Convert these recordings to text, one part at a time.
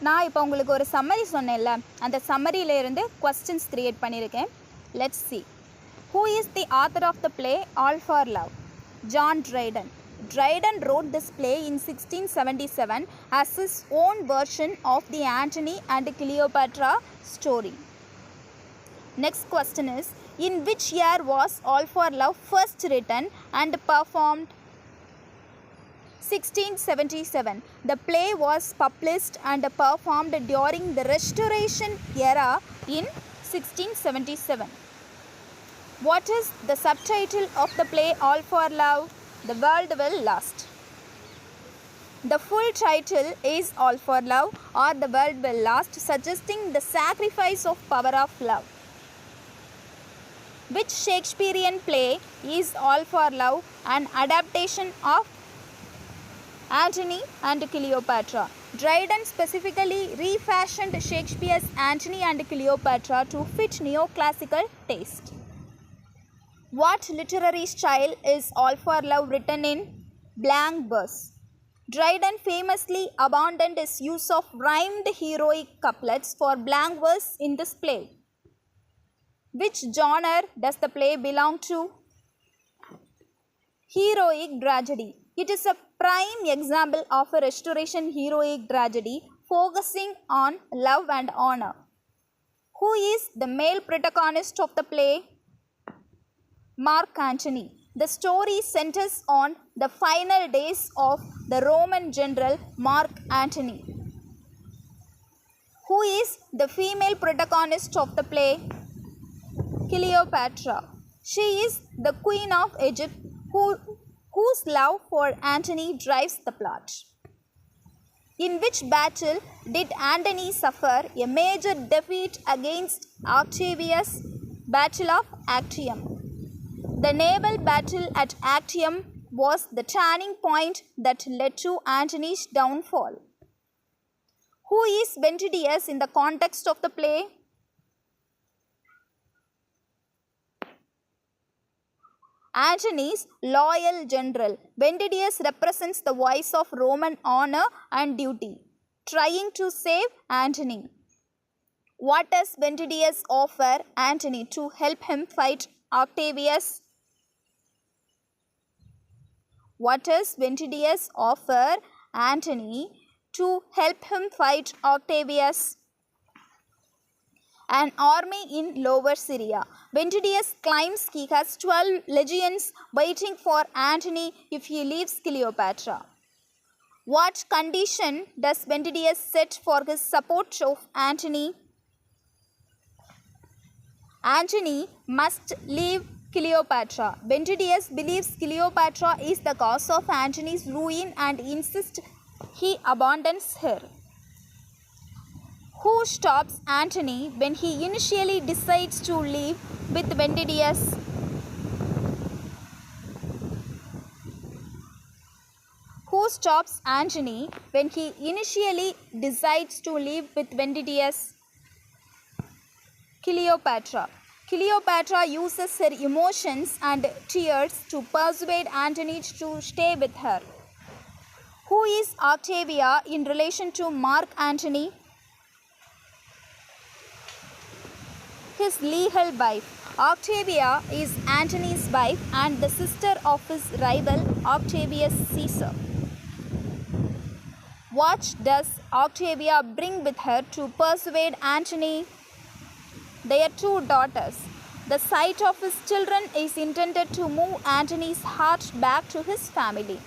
நான் இப்போ உங்களுக்கு ஒரு சம்மரி சொன்னேன்ல, அந்த சம்மரியிலேருந்து questions create பண்ணியிருக்கேன். Let's see. Who is the author of the play All for Love? John Dryden. Dryden wrote this play in 1677 as his own version of the Antony and Cleopatra story. Next question is, in which year was All for Love first written and performed? 1677. The play was published and performed during the Restoration era in 1677. What is the subtitle of the play All for Love? The World Will Last. The full title is All for Love or The World Will Last, suggesting the sacrifice of power of love. Which Shakespearean play is All for Love, an adaptation of Antony and Cleopatra? Dryden specifically refashioned Shakespeare's Antony and Cleopatra to fit neoclassical taste. What literary style is All for Love written in? Blank verse. Dryden famously abandoned his use of rhymed heroic couplets for blank verse in this play. Which genre does the play belong to? Heroic tragedy. It is a prime example of a Restoration heroic tragedy focusing on love and honor. Who is the male protagonist of the play? Mark Antony. The story centers on the final days of the Roman general Mark Antony. Who is the female protagonist of the play? Cleopatra. She is the queen of Egypt whose love for Antony drives the plot. In which battle did Antony suffer a major defeat against Octavius? Battle of Actium. The naval battle at Actium was the turning point that led to Antony's downfall. Who is Ventidius in the context of the play? Antony's loyal general. Ventidius represents the voice of Roman honor and duty, trying to save Antony. What does Ventidius offer Antony to help him fight Octavius? What does Ventidius offer Antony to help him fight Octavius? An army in Lower Syria. Ventidius claims he has 12 legions waiting for Antony if he leaves Cleopatra. What condition does Ventidius set for his support of Antony? Antony must leave Cleopatra. Ventidius believes Cleopatra is the cause of Antony's ruin and insists he abandons her. Who stops Antony when he initially decides to leave with Ventidius? Who stops Antony when he initially decides to leave with Ventidius? Cleopatra. Cleopatra uses her emotions and tears to persuade Antony to stay with her. Who is Octavia in relation to Mark Antony? His legal wife. Octavia is Antony's wife and the sister of his rival Octavius Caesar. What does Octavia bring with her to persuade Antony? Their 2 daughters. The sight of his children is intended to move Antony's heart back to his family.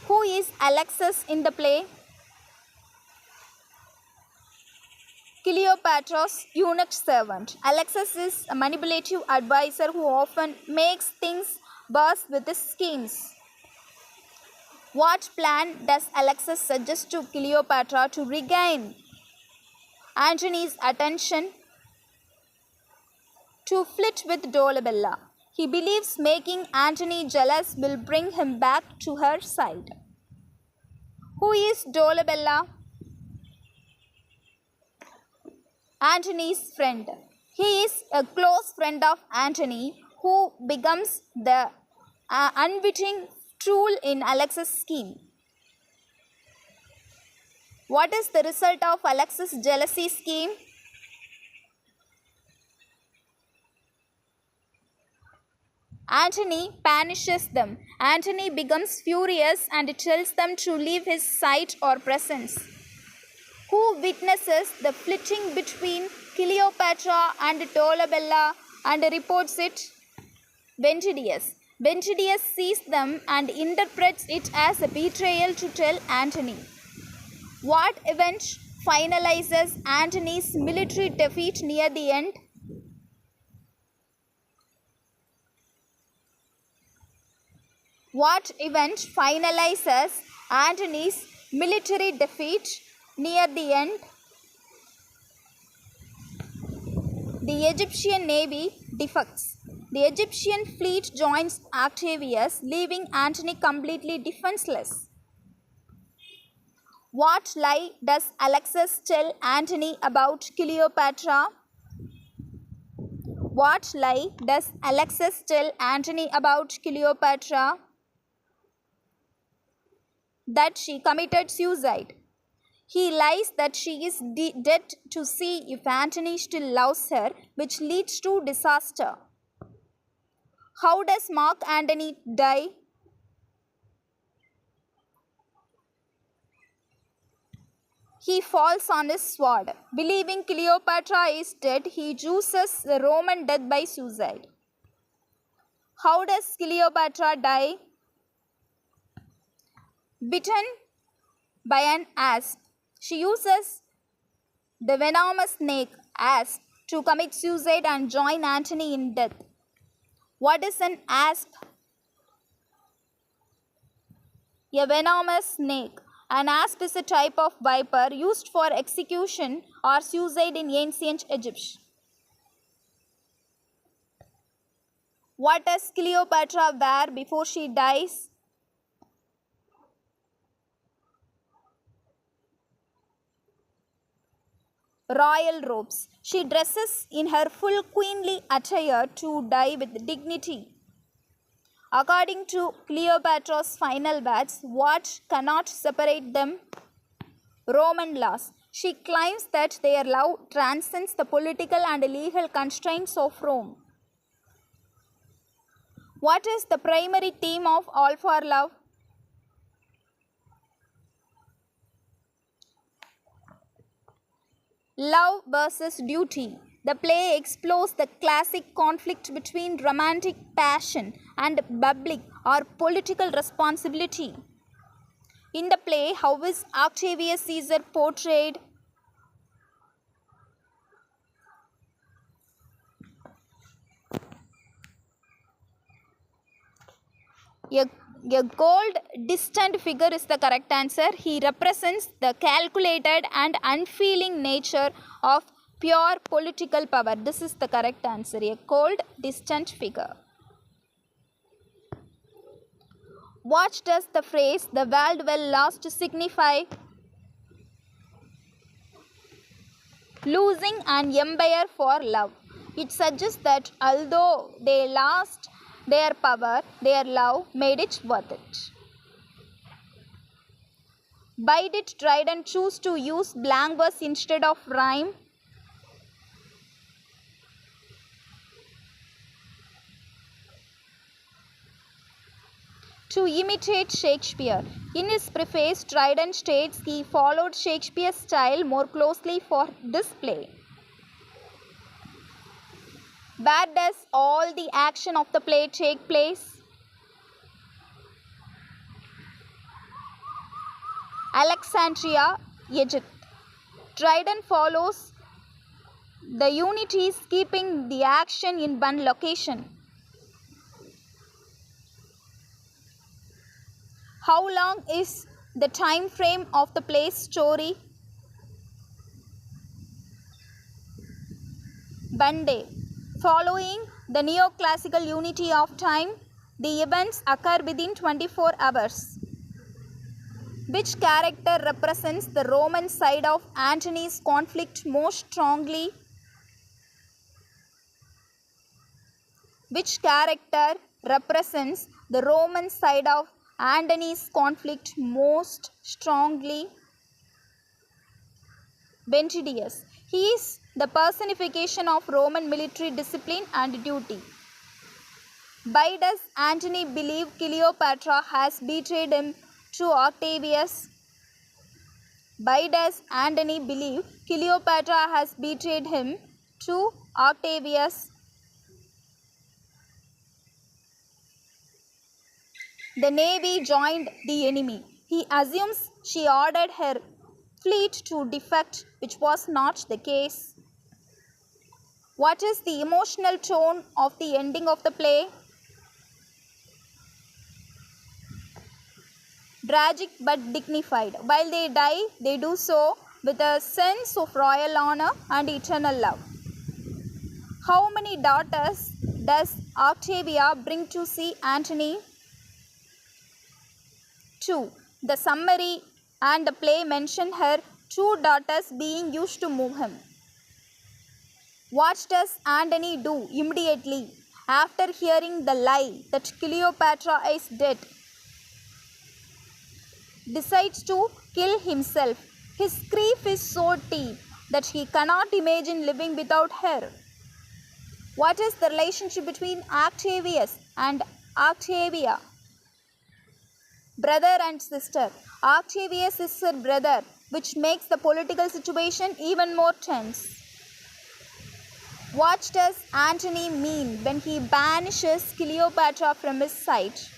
Who is Alexis in the play? Cleopatra's eunuch servant. Alexis is a manipulative advisor who often makes things worse with his schemes. What plan does Alexis suggest to Cleopatra to regain Antony's attention? To flirt with Dolabella. He believes making Antony jealous will bring him back to her side. Who is Dolabella? Antony's friend. He is a close friend of Antony who becomes the unwitting tool in Alexis' scheme. What is the result of Alexis' jealousy scheme? Antony punishes them. Antony becomes furious and tells them to leave his sight or presence. Who witnesses the flitting between Cleopatra and Dolabella and reports it? Ventidius. Ventidius sees them and interprets it as a betrayal to tell Antony. What event finalizes Antony's military defeat near the end? What event finalizes Antony's military defeat near the end? The Egyptian navy defects. The Egyptian fleet joins Octavius, leaving Antony completely defenseless. What lie does Alexis tell Antony about Cleopatra? What lie does Alexis tell Antony about Cleopatra? That she committed suicide. He lies that she is dead to see if Antony still loves her, which leads to disaster. How does Mark Antony die? He falls on his sword. Believing Cleopatra is dead, he chooses the Roman death by suicide. How does Cleopatra die? Bitten by an asp. She uses the venomous snake asp to commit suicide and join Antony in death. What is an asp? A venomous snake. An asp is a type of viper used for execution or suicide in ancient Egypt. What does Cleopatra wear before she dies? Royal robes. She dresses in her full queenly attire to die with dignity. According to Cleopatra's final words, what cannot separate them? Roman laws. She claims that their love transcends the political and legal constraints of Rome. What is the primary theme of All for Love? Love versus duty. The play explores the classic conflict between romantic passion and public or political responsibility. In the play, how is Octavius Caesar portrayed? A cold, distant figure is the correct answer. He represents the calculated and unfeeling nature of pure political power. This is the correct answer. A cold, distant figure. What does the phrase "the world well lost" signify? Losing an empire for love. It suggests that although they lost their power, their love made it worth it. Why did Dryden choose to use blank verse instead of rhyme? To imitate Shakespeare. In his preface, Dryden states he followed Shakespeare's style more closely for this play. Where does all the action of the play take place? Alexandria, Egypt. Dryden follows the unities, keeping the action in one location. How long is the time frame of the play's story? One day. Following the neoclassical unity of time, the events occur within 24 hours. Which character represents the Roman side of Antony's conflict most strongly? Which character represents the Roman side of Antony's conflict most strongly? Ventidius. He is the personification of Roman military discipline and duty. Why does Antony believe Cleopatra has betrayed him to Octavius? Why does Antony believe Cleopatra has betrayed him to Octavius? The navy joined the enemy. He assumes she ordered her fleet to defect, which was not the case. What is the emotional tone of the ending of the play? Tragic but dignified. While they die, they do so with a sense of royal honor and eternal love. How many daughters does Octavia bring to see Antony? 2. The summary and the play mention her 2 daughters being used to move him. What does Antony do immediately after hearing the lie that Cleopatra is dead? Decides to kill himself. His grief is so deep that he cannot imagine living without her. What is the relationship between Octavius and Octavia? Brother and sister. Octavius is her brother, which makes the political situation even more tense. What does Antony mean when he banishes Cleopatra from his sight?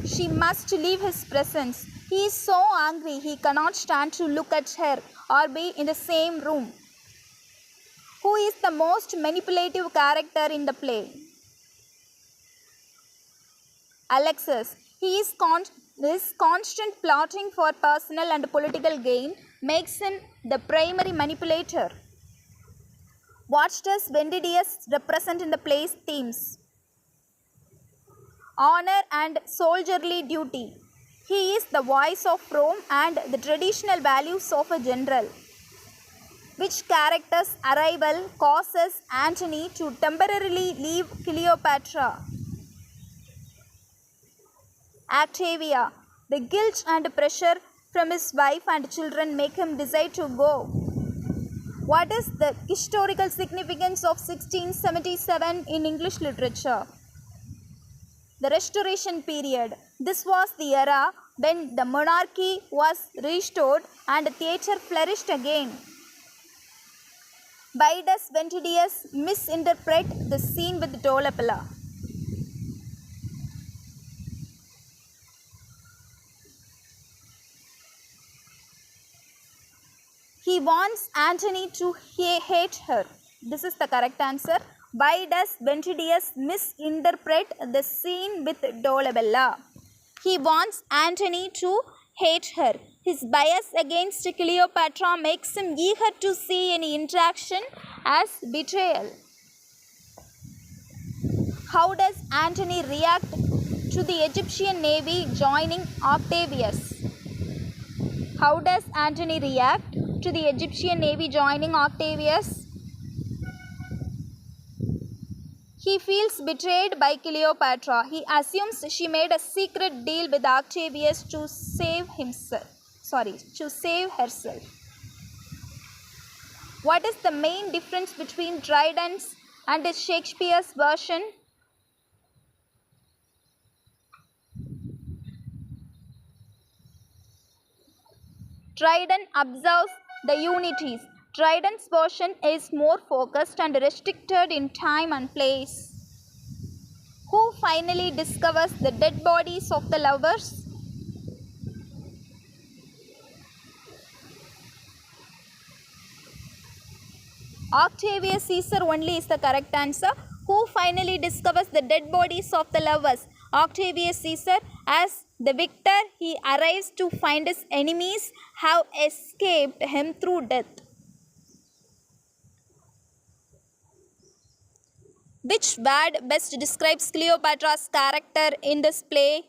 She must leave his presence. He is so angry he cannot stand to look at her or be in the same room. Who is the most manipulative character in the play? Alexis. His constant plotting for personal and political gain makes him the primary manipulator. What does Ventidius represent in the play's themes? Honor and soldierly duty. He is the voice of Rome and the traditional values of a general. Which character's arrival causes Antony to temporarily leave Cleopatra? Octavia. The guilt and pressure from his wife and children make him decide to go. What is the historical significance of 1677 in English literature? The Restoration period. This was the era when the monarchy was restored and theatre flourished again. Why does Ventidius misinterpret the scene with Dolabella? He wants Antony to hate her. This is the correct answer. Why does Ventidius misinterpret the scene with Dolabella? He wants Antony to hate her. His bias against Cleopatra makes him eager to see any interaction as betrayal. How does Antony react to the Egyptian navy joining Octavius? How does Antony react to the Egyptian navy joining Octavius? He feels betrayed by Cleopatra. He assumes she made a secret deal with Octavius to save herself. What is the main difference between Dryden's and Shakespeare's version? Dryden observes the unities. Dryden's version is more focused and restricted in time and place. Who finally discovers the dead bodies of the lovers? Octavius Caesar only is the correct answer. Who finally discovers the dead bodies of the lovers? Octavius Caesar. As the victor, he arrives to find his enemies have escaped him through death. Which word best describes Cleopatra's character in this play?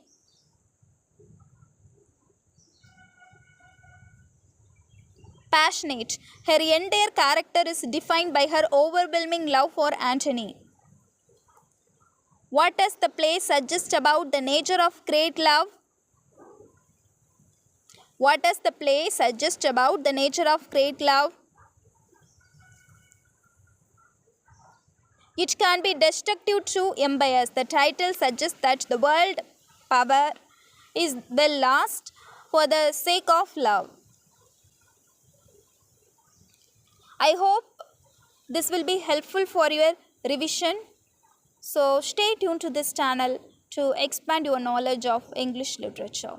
Passionate. Her entire character is defined by her overwhelming love for Antony. What does the play suggest about the nature of great love? What does the play suggest about the nature of great love? It can be destructive to empires. The title suggests that the world power is well lost for the sake of love. I hope this will be helpful for your revision. So stay tuned to this channel to expand your knowledge of English literature.